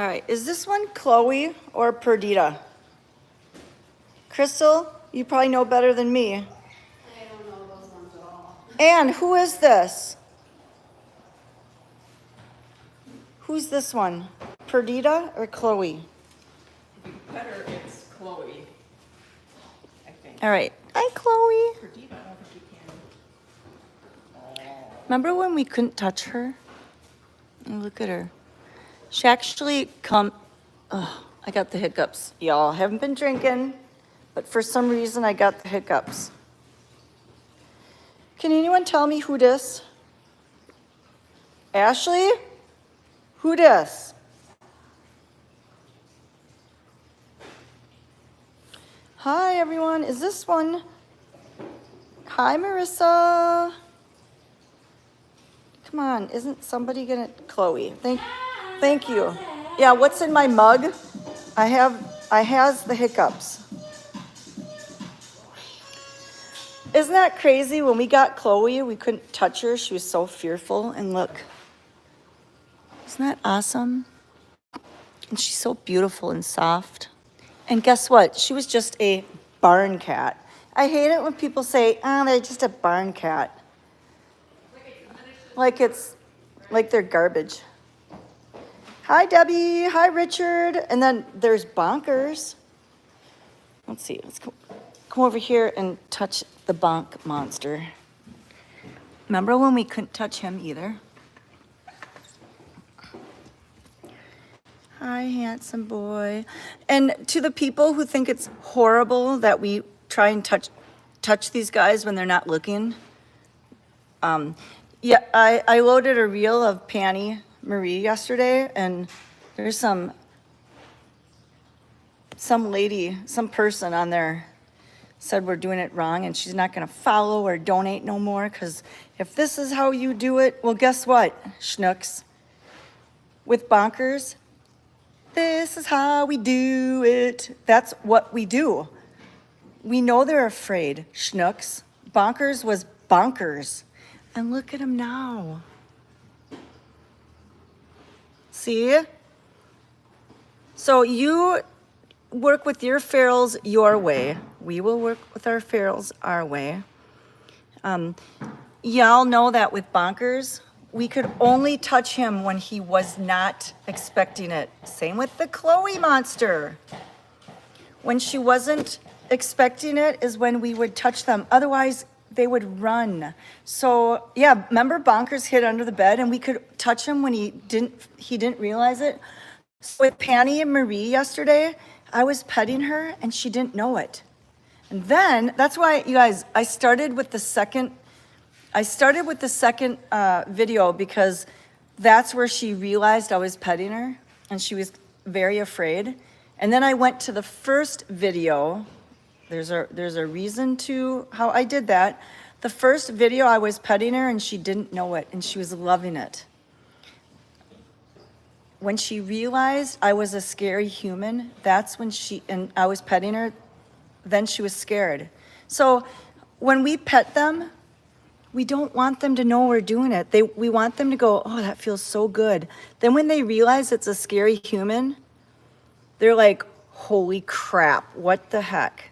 All right, is this one Chloe or Perdita? Crystal, you probably know better than me. I don't know those ones at all. And who is this? Who's this one? Perdita or Chloe? If you pet her, it's Chloe, I think. All right. Hi, Chloe. Perdita, I don't think you can. Remember when we couldn't touch her? Oh, look at her. She actually I got the hiccups. Y'all haven't been drinking, but for some reason I got the hiccups. Can anyone tell me who this? Ashley? Who this? Hi, everyone. Is this one? Hi, Marissa. Come on, isn't somebody gonna? Chloe, thank you. Yeah, what's in my mug? I has the hiccups. Isn't that crazy? When we got Chloe, we couldn't touch her. She was so fearful. And look, isn't that awesome? And she's so beautiful and soft. And guess what? She was just a barn cat. I hate it when people say, they're just a barn cat. Like they're garbage. Hi, Debbie. Hi, Richard. And then there's Bonkers. Let's see. Let's come over here and touch the Bonk monster. Remember when we couldn't touch him either? Hi, handsome boy. And to the people who think it's horrible that we try and touch these guys when they're not looking, yeah, I loaded a reel of Panny Marie yesterday, and there's some person on there said we're doing it wrong and she's not going to follow or donate no more, because if this is how you do it, well, guess what, Schnooks? With Bonkers, this is how we do it. That's what we do. We know they're afraid, Schnooks. Bonkers was bonkers. And look at him now. See? So you work with your ferals your way. We will work with our ferals our way. Y'all know that with Bonkers, we could only touch him when he was not expecting it. Same with the Chloe monster. When she wasn't expecting it is when we would touch them. Otherwise, they would run. So yeah, remember Bonkers hid under the bed and we could touch him when he didn't realize it. So with Panny and Marie yesterday, I was petting her and she didn't know it. And then that's why, you guys, I started with the second video, because that's where she realized I was petting her and she was very afraid. And then I went to the first video. There's a reason to how I did that. The first video I was petting her and she didn't know it and she was loving it. When she realized I was a scary human, that's when and I was petting her, then she was scared. So when we pet them, we don't want them to know we're doing it. We want them to go, oh, that feels so good. Then when they realize it's a scary human, they're like, holy crap, what the heck?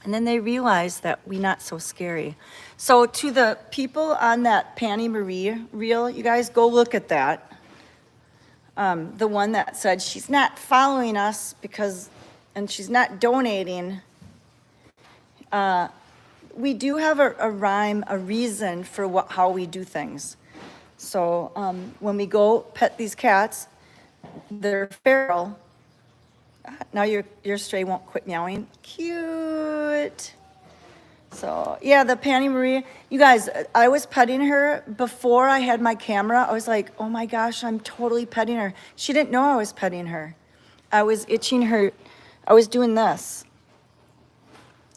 And then they realize that we're not so scary. So to the people on that Panny Marie reel, you guys go look at that. The one that said she's not following us and she's not donating. We do have a rhyme, a reason for how we do things. So when we go pet these cats, they're feral. Now your stray won't quit meowing. Cute. So yeah, the Panny Marie. You guys, I was petting her before I had my camera. I was like, oh my gosh, I'm totally petting her. She didn't know I was petting her. I was itching her. I was doing this.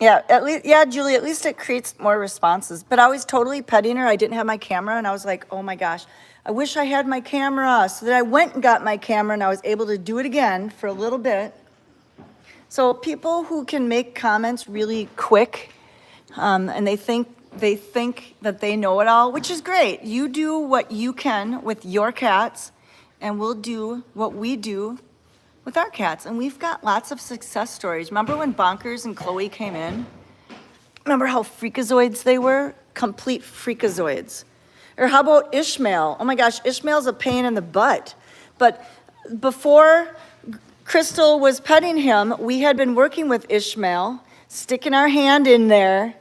Yeah, Julie, at least it creates more responses. But I was totally petting her. I didn't have my camera, and I was like, oh my gosh, I wish I had my camera. So then I went and got my camera, and I was able to do it again for a little bit. So people who can make comments really quick, and they think that they know it all, which is great. You do what you can with your cats, and we'll do what we do with our cats. And we've got lots of success stories. Remember when Bonkers and Chloe came in? Remember how freakazoids they were? Complete freakazoids. Or how about Ishmael? Oh my gosh, Ishmael's a pain in the butt. But before Crystal was petting him, we had been working with Ishmael, sticking our hand in there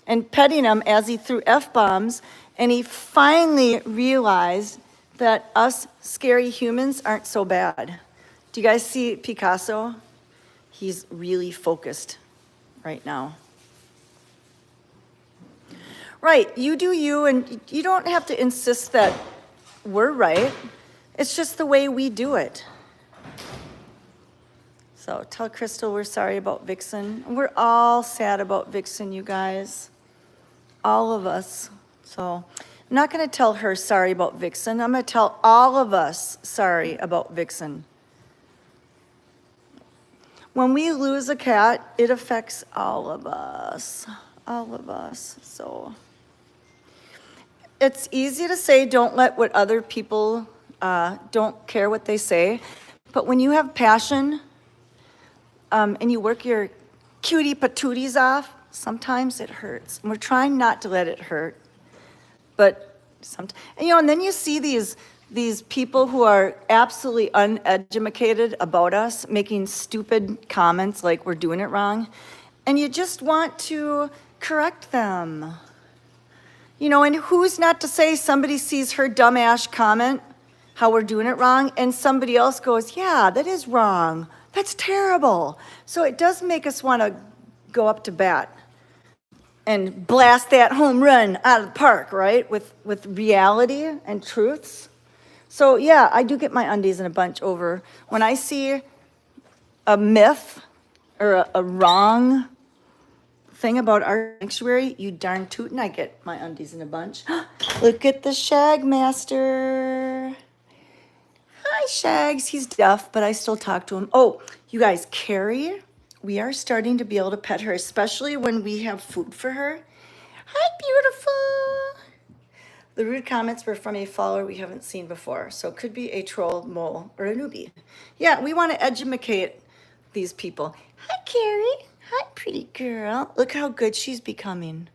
and petting him as he threw F-bombs. And he finally realized that us scary humans aren't so bad. Do you guys see Picasso? He's really focused right now. Right, you do you, and you don't have to insist that we're right. It's just the way we do it. So tell Crystal we're sorry about Vixen. We're all sad about Vixen, you guys. All of us. So I'm not going to tell her sorry about Vixen. I'm going to tell all of us sorry about Vixen. When we lose a cat, it affects all of us. All of us. So it's easy to say don't let what other people don't care what they say. But when you have passion and you work your cutie patooties off, sometimes it hurts. And we're trying not to let it hurt. But sometimes, and then you see these people who are absolutely uneducated about us making stupid comments like we're doing it wrong. And you just want to correct them. And who's not to say somebody sees her dumbass comment, how we're doing it wrong, and somebody else goes, yeah, that is wrong. That's terrible. So it does make us want to go up to bat and blast that home run out of the park, right? With reality and truths. So yeah, I do get my undies in a bunch over when I see a myth or a wrong thing about our sanctuary, you darn tootin', I get my undies in a bunch. Look at the Shag Master. Hi, Shags. He's deaf, but I still talk to him. Oh, you guys, Carrie, we are starting to be able to pet her, especially when we have food for her. Hi, beautiful. The rude comments were from a follower we haven't seen before, so it could be a troll, mole, or a newbie. Yeah, we want to educate these people. Hi, Carrie. Hi, pretty girl. Look how good she's becoming.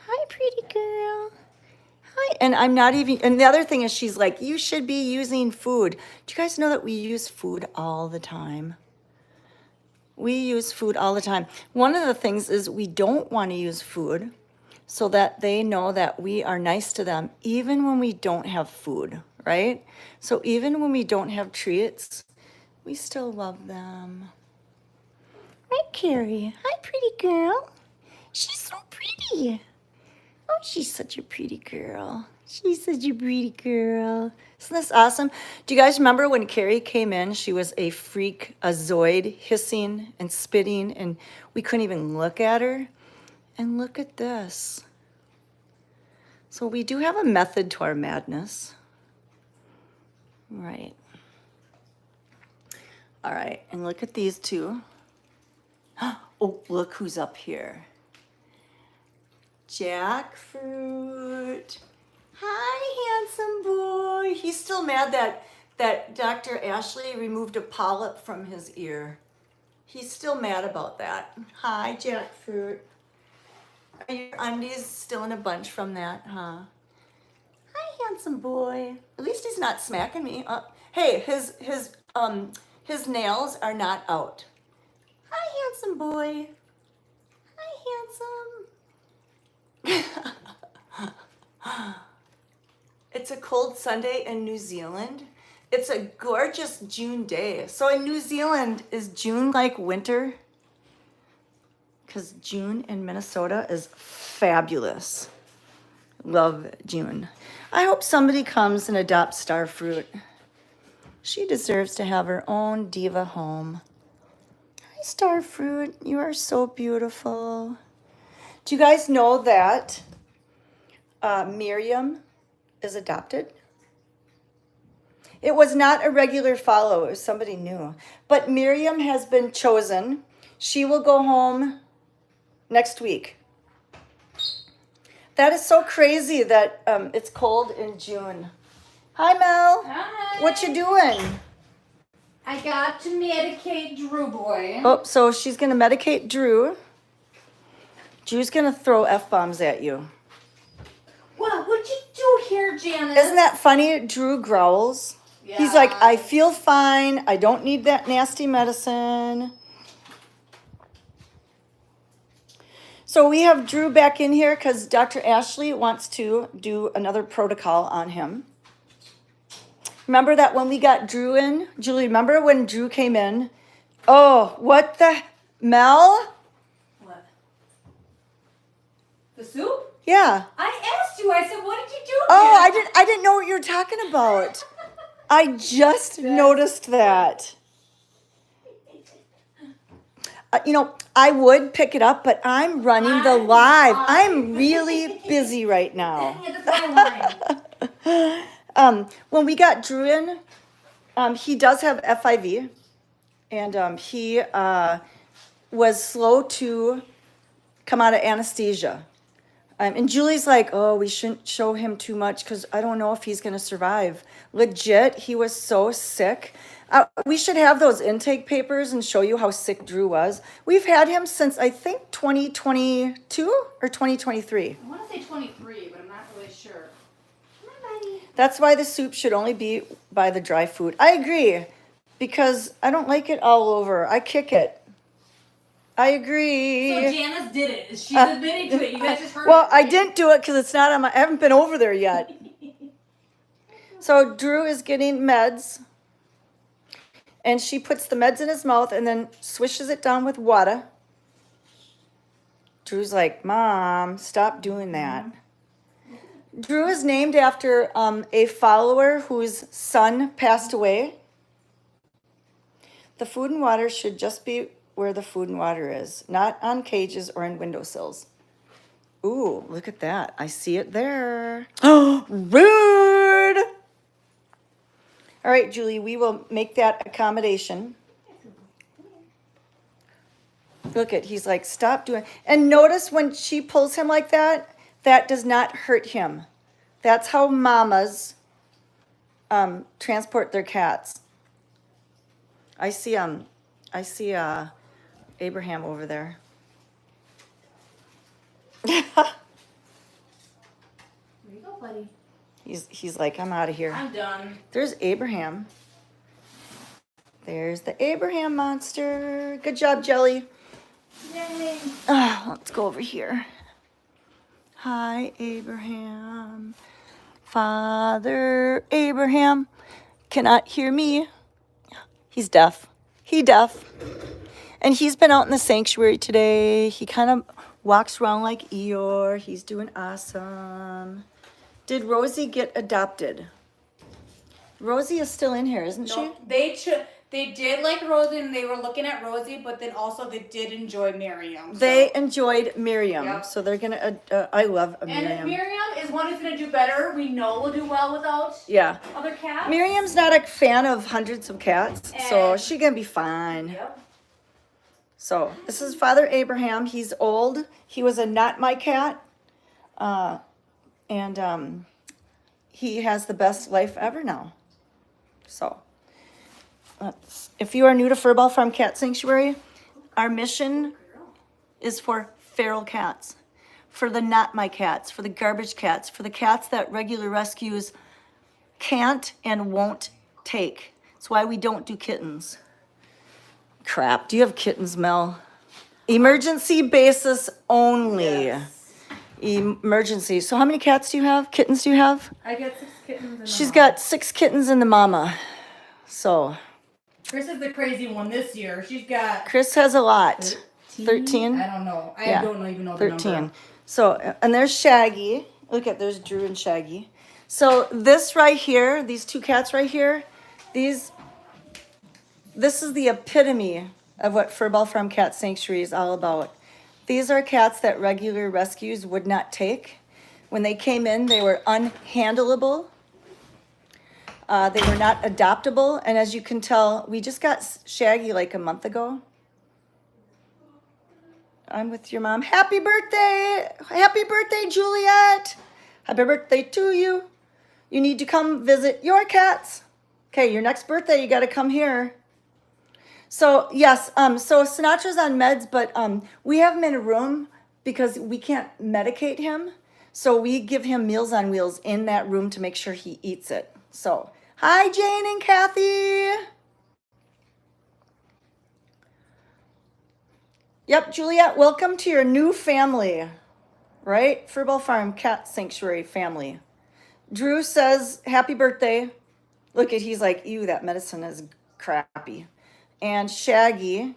Hi, pretty girl. Hi. And I'm not even, and the other thing is she's like, you should be using food. Do you guys know that we use food all the time? We use food all the time. One of the things is we don't want to use food so that they know that we are nice to them even when we don't have food, right? So even when we don't have treats, we still love them. Right, Carrie? Hi, pretty girl. She's so pretty. Oh, she's such a pretty girl. She's such a pretty girl. Isn't this awesome? Do you guys remember when Carrie came in? She was a freak, a zoid, hissing and spitting, and we couldn't even look at her. And look at this. So we do have a method to our madness. Right. All right, and look at these two. Oh, look who's up here. Jackfruit. Hi, handsome boy. He's still mad that Dr. Ashley removed a polyp from his ear. He's still mad about that. Hi, Jackfruit. Are your undies still in a bunch from that, huh? Hi, handsome boy. At least he's not smacking me. Hey, his nails are not out. Hi, handsome boy. Hi, handsome. It's a cold Sunday in New Zealand. It's a gorgeous June day. So in New Zealand, is June like winter? Because June in Minnesota is fabulous. Love June. I hope somebody comes and adopts Starfruit. She deserves to have her own diva home. Hi, Starfruit. You are so beautiful. Do you guys know that Miriam is adopted? It was not a regular follow. It was somebody new. But Miriam has been chosen. She will go home next week. That is so crazy that it's cold in June. Hi, Mel. Hi. What you doing? I got to medicate Drew boy. Oh, so she's gonna medicate Drew. Drew's gonna throw F-bombs at you. What? What'd you do here, Janice? Isn't that funny? Drew growls. Yeah. He's like, I feel fine. I don't need that nasty medicine. So we have Drew back in here because Dr. Ashley wants to do another protocol on him. Remember that when we got Drew in? Julie, remember when Drew came in? Oh, what the? Mel? What? The soup? Yeah. I asked you. I said, what did you do? Oh, Janice? I didn't know what you were talking about. I just noticed that. You know, I would pick it up, but I'm running the live. I'm really busy right now. Yeah, that's my line. When we got Drew in, he does have FIV, and he was slow to come out of anesthesia. And Julie's like, oh, we shouldn't show him too much because I don't know if he's going to survive. Legit, he was so sick. We should have those intake papers and show you how sick Drew was. We've had him since, I think, 2022 or 2023. I want to say 23, but I'm not really sure. Come on, buddy. That's why the soup should only be by the dry food. I agree, because I don't like it all over. I kick it. I agree. So Janice did it. She's admitting to it. You guys just heard Well, it. I didn't do it because it's not on my. I haven't been over there yet. So Drew is getting meds, and she puts the meds in his mouth and then swishes it down with water. Drew's like, Mom, stop doing that. Drew is named after a follower whose son passed away. The food and water should just be where the food and water is, not on cages or in windowsills. Ooh, look at that. I see it there. Oh, rude. All right, Julie, we will make that accommodation. Look at, he's like, stop doing. And notice when she pulls him like that, that does not hurt him. That's how mamas transport their cats. I see Abraham over there. There you go, buddy. He's like, I'm out of here. I'm done. There's Abraham. There's the Abraham monster. Good job, Jelly. Yay. Let's go over here. Hi, Abraham. Father Abraham cannot hear me. He's deaf. He deaf. And he's been out in the sanctuary today. He kind of walks around like Eeyore. He's doing awesome. Did Rosie get adopted? Rosie is still in here, isn't she? No, they did like Rosie, and they were looking at Rosie, but then also they did enjoy Miriam. So. They enjoyed Miriam, Yep. so they're gonna. I love Miriam. And Miriam is one who's gonna do better. We know will do well without Yeah, other cats. Miriam's not a fan of hundreds of cats, so And- she's gonna be fine. Yep. So this is Father Abraham. He's old. He was a not my cat, and he has the best life ever now. So, if you are new to Furball Farm Cat Sanctuary, our mission is for feral cats, for the not my cats, for the garbage cats, for the cats that regular rescues can't and won't take. That's why we don't do kittens. Crap, do you have kittens, Mel? Emergency basis only. Yes. Emergency. So how many cats do you have? Kittens do you have? I got 6 kittens. And She's got 6 kittens and the mama. So Chris is the crazy one this year. She's got Chris has a lot. 13? I don't know. I Yeah, don't even know the 13. number. So, and there's Shaggy. Look at, there's Drew and Shaggy. So this right here, these 2 cats right here, this is the epitome of what Furball Farm Cat Sanctuary is all about. These are cats that regular rescues would not take. When they came in, they were unhandleable. They were not adoptable. And as you can tell, we just got Shaggy like a month ago. I'm with your mom. Happy birthday! Happy birthday, Juliet! Happy birthday to you. You need to come visit your cats. Okay, your next birthday, you gotta come here. So yes, so Sinatra's on meds, but we have him in a room because we can't medicate him. So we give him Meals on Wheels in that room to make sure he eats it. So hi, Jane and Kathy. Yep, Juliet, welcome to your new family, right? Furball Farm Cat Sanctuary family. Drew says, happy birthday. Look at, he's like, ew, that medicine is crappy. And Shaggy,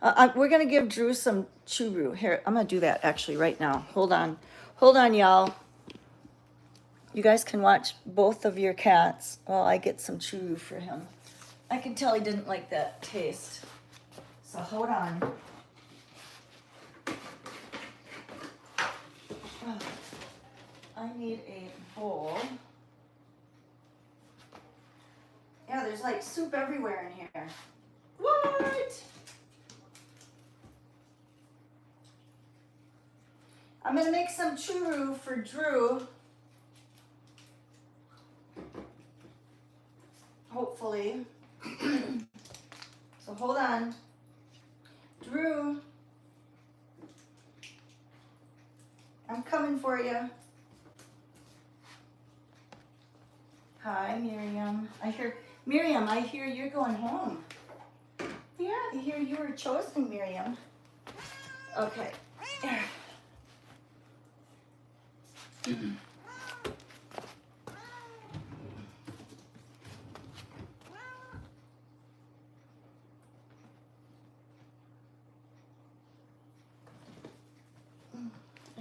we're gonna give Drew some churu. Here, I'm gonna do that actually right now. Hold on, y'all. You guys can watch both of your cats while I get some churu for him. I can tell he didn't like that taste. So hold on. I need a bowl. Yeah, there's like soup everywhere in here. What? I'm gonna make some churu for Drew. Hopefully. So hold on. Drew. I'm coming for you. Hi, Miriam. Miriam, I hear you're going home. Yeah, I hear you were chosen, Miriam. Okay. Here,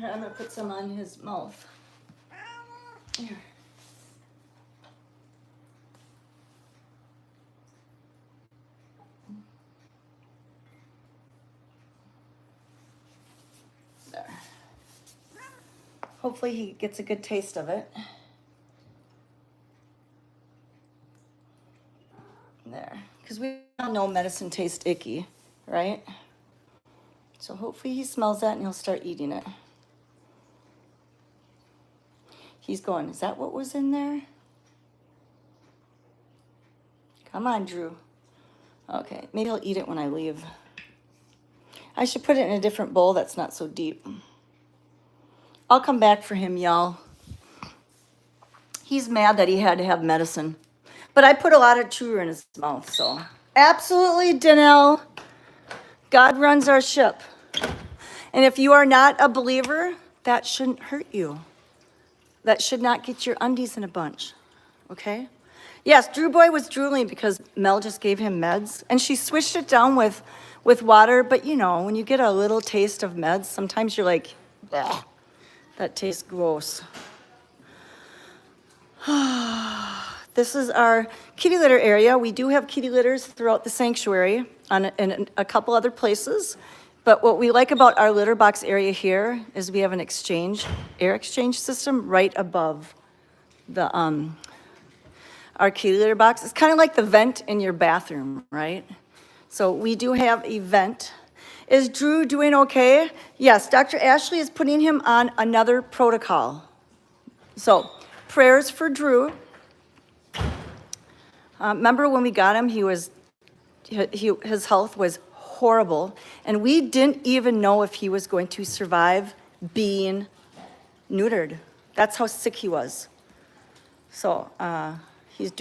I'm gonna put some on his mouth. Here. There. Hopefully he gets a good taste of it. There. Because we all know medicine tastes icky, right? So hopefully he smells that and he'll start eating it. He's going, is that what was in there? Come on, Drew. Okay, maybe he'll eat it when I leave. I should put it in a different bowl that's not so deep. I'll come back for him, y'all. He's mad that he had to have medicine. But I put a lot of churu in his mouth, so. Absolutely, Danelle. God runs our ship. And if you are not a believer, that shouldn't hurt you. That should not get your undies in a bunch, okay? Yes, Drew Boy was drooling because Mel just gave him meds, and she switched it down with water, but you know, when you get a little taste of meds, sometimes you're like, bleh, that tastes gross. This is our kitty litter area. We do have kitty litters throughout the sanctuary in a couple other places. But what we like about our litter box area here is we have an air exchange system right above the our kitty litter box. It's kind of like the vent in your bathroom, right? So we do have a vent. Is Drew doing okay? Yes, Dr. Ashley is putting him on another protocol. So prayers for Drew. Remember when we got him, his health was horrible, and we didn't even know if he was going to survive being neutered. That's how sick he was. So he's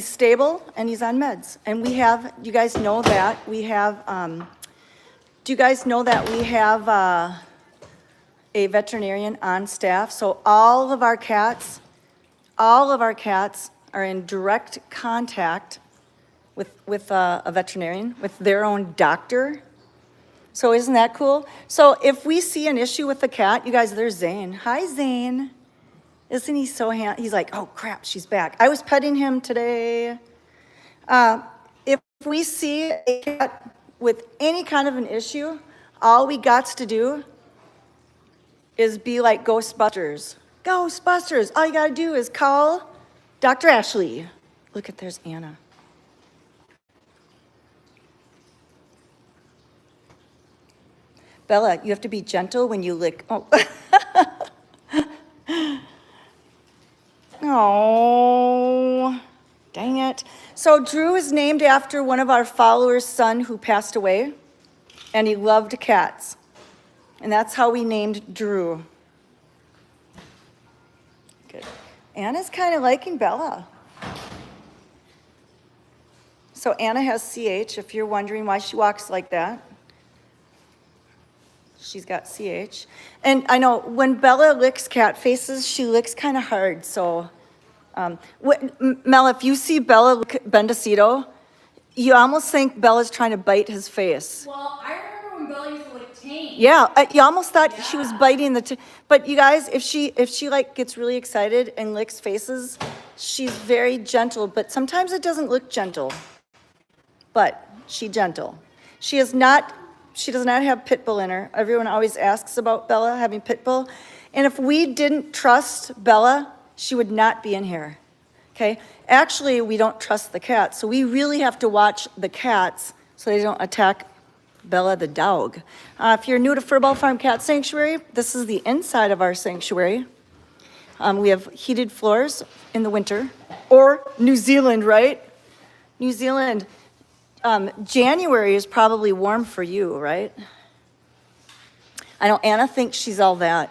stable and he's on meds. And we have, you guys know that we have, do you guys know that we have a veterinarian on staff? So all of our cats are in direct contact with a veterinarian, with their own doctor. So isn't that cool? So if we see an issue with the cat, you guys, there's Zane. Hi, Zane. Isn't he so he's like, oh crap, she's back. I was petting him today. If we see a cat with any kind of an issue, all we got to do is be like Ghostbusters. Ghostbusters, all you gotta do is call Dr. Ashley. Look at, there's Anna. Bella, you have to be gentle when you lick. Oh. Oh. Dang it. So Drew is named after one of our followers' son who passed away, and he loved cats. And that's how we named Drew. Good. Anna's kind of liking Bella. So Anna has CH, if you're wondering why she walks like that. She's got CH. And I know when Bella licks cat faces, she licks kind of hard, so. Mel, if you see Bella lick Bendecito, you almost think Bella's trying to bite his face. Well, I remember when Bella used to lick Tane. Yeah, you almost thought she was Yeah. biting but you guys, if she like gets really excited and licks faces, she's very gentle, but sometimes it doesn't look gentle. But she gentle. She does not have pit bull in her. Everyone always asks about Bella having pit bull. And if we didn't trust Bella, she would not be in here. Okay? Actually, we don't trust the cats, so we really have to watch the cats so they don't attack Bella the dog. If you're new to Furball Farm Cat Sanctuary, this is the inside of our sanctuary. We have heated floors in the winter, or New Zealand, right? New Zealand. January is probably warm for you, right? I know Anna thinks she's all that.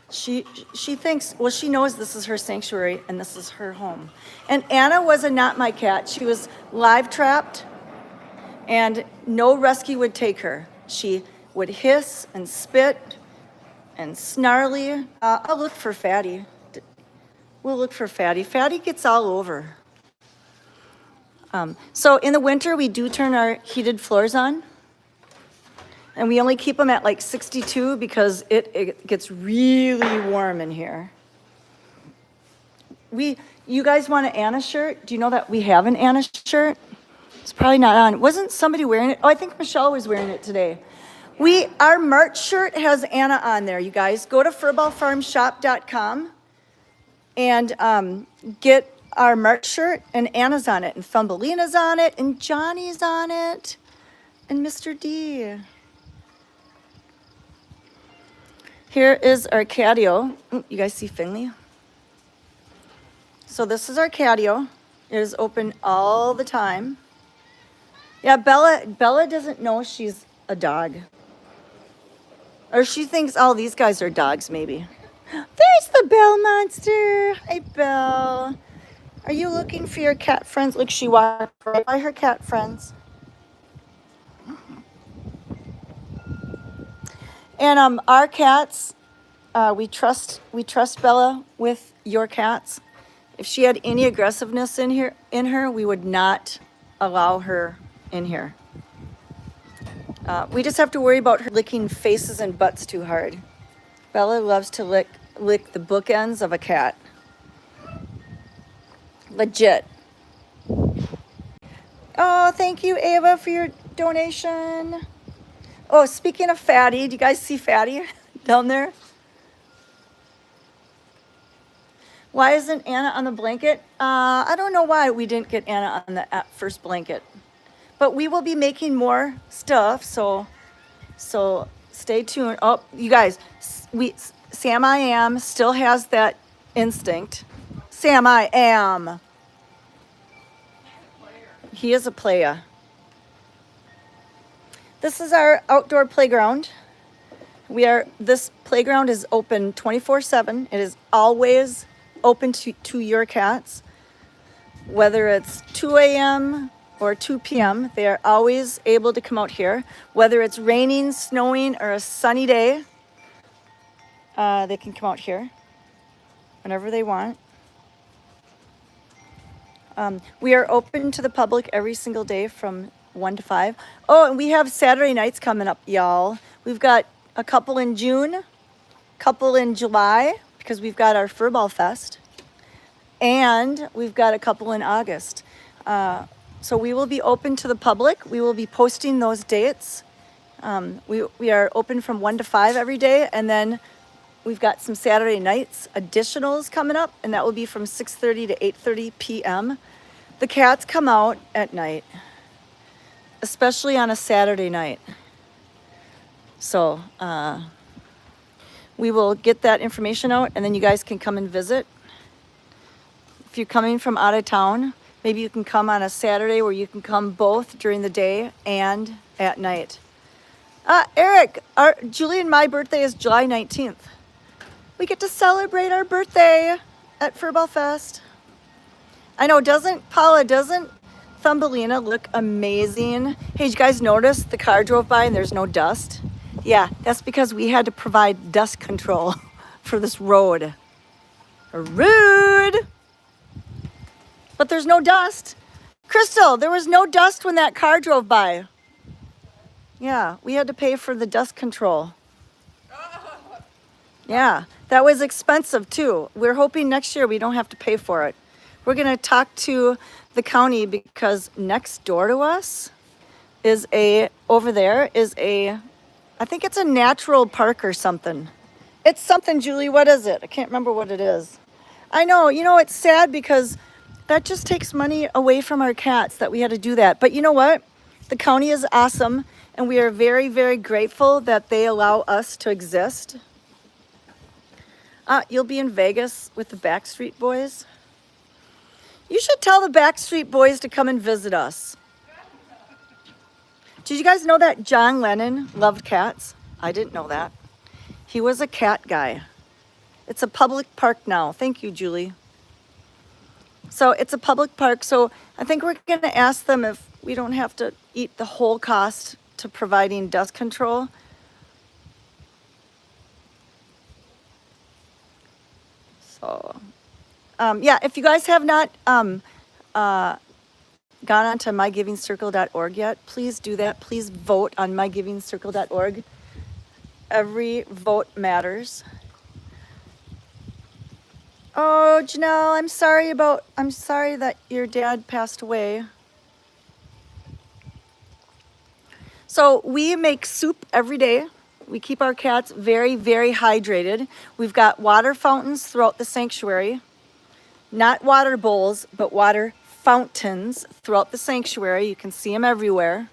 She thinks, well, she knows this is her sanctuary and this is her home. And Anna was a not my cat. She was live trapped and no rescue would take her. She would hiss and spit and snarly. I'll look for Fatty. We'll look for Fatty. Fatty gets all over. So in the winter, we do turn our heated floors on. And we only keep them at like 62 because it gets really warm in here. You guys want an Anna shirt? Do you know that we have an Anna shirt? It's probably not on. Wasn't somebody wearing it? Oh, I think Michelle was wearing it today. Our merch shirt has Anna on there, you guys. Go to furballfarmshop.com and get our merch shirt, and Anna's on it, and Thumbelina's on it, and Johnny's on it, and Mr. D. Here is our catio. You guys see Finley? So this is our catio. It is open all the time. Yeah, Bella doesn't know she's a dog. Or she thinks, oh, these guys are dogs, maybe. There's the Bell monster. Hi, Belle. Are you looking for your cat friends? Look, she walked right by her cat friends. And our cats, we trust Bella with your cats. If she had any aggressiveness in her, we would not allow her in here. We just have to worry about her licking faces and butts too hard. Bella loves to lick the bookends of a cat. Legit. Oh, thank you, Ava, for your donation. Oh, speaking of Fatty, do you guys see Fatty down there? Why isn't Anna on the blanket? I don't know why we didn't get Anna on the first blanket. But we will be making more stuff, so stay tuned. Oh, you guys, Sam I Am still has that instinct. Sam I Am. He is a player. This is our outdoor playground. This playground is open 24/7. It is always open to your cats. Whether it's 2 a.m. or 2 p.m., they are always able to come out here. Whether it's raining, snowing, or a sunny day, they can come out here whenever they want. We are open to the public every single day from 1 to 5. Oh, and we have Saturday nights coming up, y'all. We've got a couple in June, couple in July, because we've got our Furball Fest, and we've got a couple in August. So we will be open to the public. We will be posting those dates. We are open from 1 to 5 every day, and then we've got some Saturday nights additionals coming up, and that will be from 6:30 to 8:30 p.m. The cats come out at night, especially on a Saturday night. So we will get that information out, and then you guys can come and visit. if you're coming from out of town, maybe you can come on a Saturday where you can come both during the day and at night. Eric, Julie and my birthday is July 19th. We get to celebrate our birthday at Furball Fest. I know, doesn't Thumbelina look amazing? Hey, did you guys notice the car drove by and there's no dust? Yeah, that's because we had to provide dust control for this road. Rude! But there's no dust. Crystal, there was no dust when that car drove by. Yeah, we had to pay for the dust control. Yeah, that was expensive too. We're hoping next year we don't have to pay for it. We're gonna talk to the county because next door to us is I think it's a natural park or something. It's something, Julie, what is it? I can't remember what it is. I know, it's sad because that just takes money away from our cats that we had to do that. But you know what? The county is awesome and we are very, very grateful that they allow us to exist. You'll be in Vegas with the Backstreet Boys. You should tell the Backstreet Boys to come and visit us. Did you guys know that John Lennon loved cats? I didn't know that. He was a cat guy. It's a public park now. Thank you, Julie. So it's a public park. So I think we're going to ask them if we don't have to eat the whole cost to providing dust control. So, yeah, if you guys have not gone onto mygivingcircle.org yet, please do that. Please vote on mygivingcircle.org. Every vote matters. Oh, Janelle, I'm sorry that your dad passed away. So we make soup every day. We keep our cats very, very hydrated. We've got water fountains throughout the sanctuary. Not water bowls, but water fountains throughout the sanctuary. You can see them everywhere.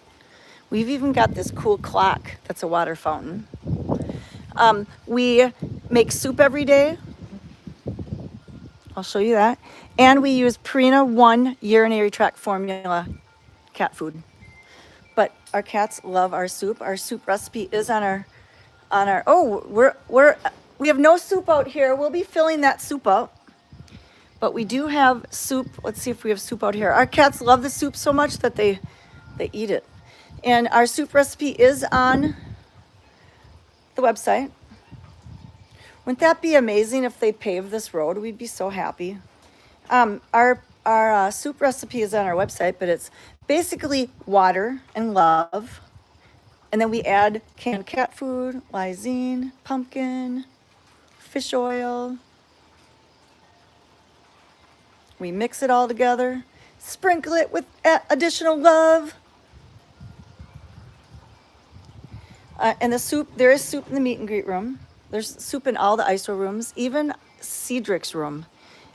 We've even got this cool clock that's a water fountain. We make soup every day. I'll show you that. And we use Purina 1 urinary tract formula cat food. But our cats love our soup. Our soup recipe is on our we have no soup out here. We'll be filling that soup up. But we do have soup. Let's see if we have soup out here. Our cats love the soup so much that they eat it. And our soup recipe is on the website. Wouldn't that be amazing if they paved this road? We'd be so happy. Our soup recipe is on our website, but it's basically water and love. And then we add canned cat food, lysine, pumpkin, fish oil. We mix it all together, sprinkle it with additional love. And the soup, there is soup in the meet and greet room. There's soup in all the ISO rooms, even Cedric's room.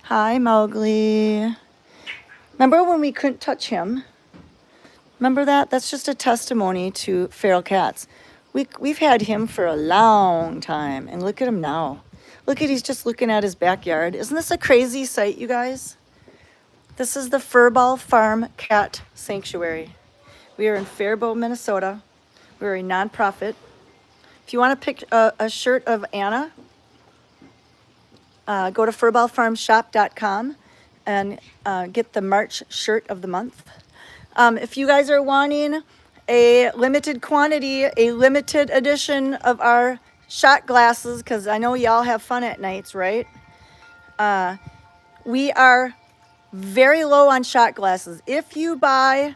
Hi, Mowgli. Remember when we couldn't touch him? Remember that? That's just a testimony to feral cats. We've had him for a long time, and look at him now. Look at, he's just looking at his backyard. Isn't this a crazy sight, you guys? This is the Furball Farm Cat Sanctuary. We are in Faribault, Minnesota. We're a nonprofit. If you want to pick a shirt of Anna, go to furballfarmshop.com and get the March shirt of the month. If you guys are wanting a limited quantity, a limited edition of our shot glasses, because I know y'all have fun at nights, right? We are very low on shot glasses. If you buy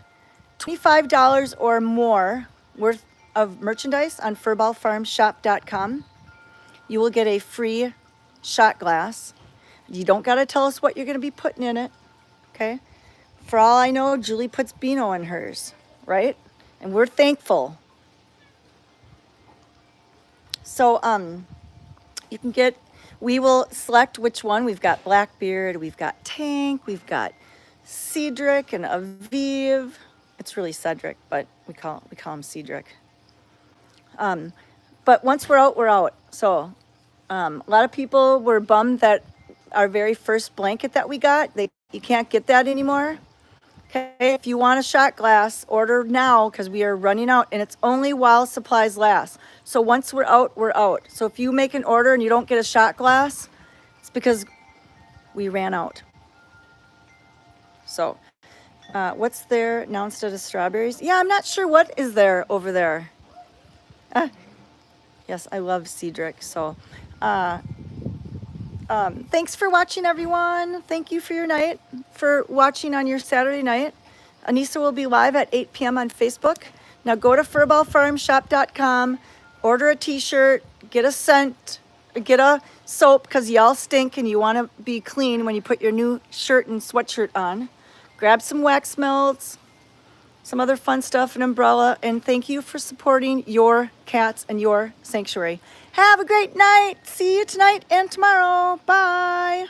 $25 or more worth of merchandise on furballfarmshop.com, you will get a free shot glass. You don't got to tell us what you're going to be putting in it, okay? For all I know, Julie puts Beano in hers, right? And we're thankful. So you can get, we will select which one. We've got Blackbeard, we've got Tank, we've got Cedric and Aviv. It's really Cedric, but we call him Cedric. But once we're out, we're out. So a lot of people were bummed that our very first blanket that we got, they You can't get that anymore. Okay, if you want a shot glass, order now because we are running out and it's only while supplies last. So once we're out, we're out. So if you make an order and you don't get a shot glass, it's because we ran out. So, what's there now instead of strawberries? Yeah, I'm not sure what is there over there. Yes, I love Cedric. So, thanks for watching, everyone. Thank you for your night, for watching on your Saturday night. Anissa will be live at 8 p.m. on Facebook. Now go to furballfarmshop.com, order a t-shirt, get a scent, get a soap because y'all stink and you want to be clean when you put your new shirt and sweatshirt on. Grab some wax melts, some other fun stuff, an umbrella, and thank you for supporting your cats and your sanctuary. Have a great night. See you tonight and tomorrow. Bye.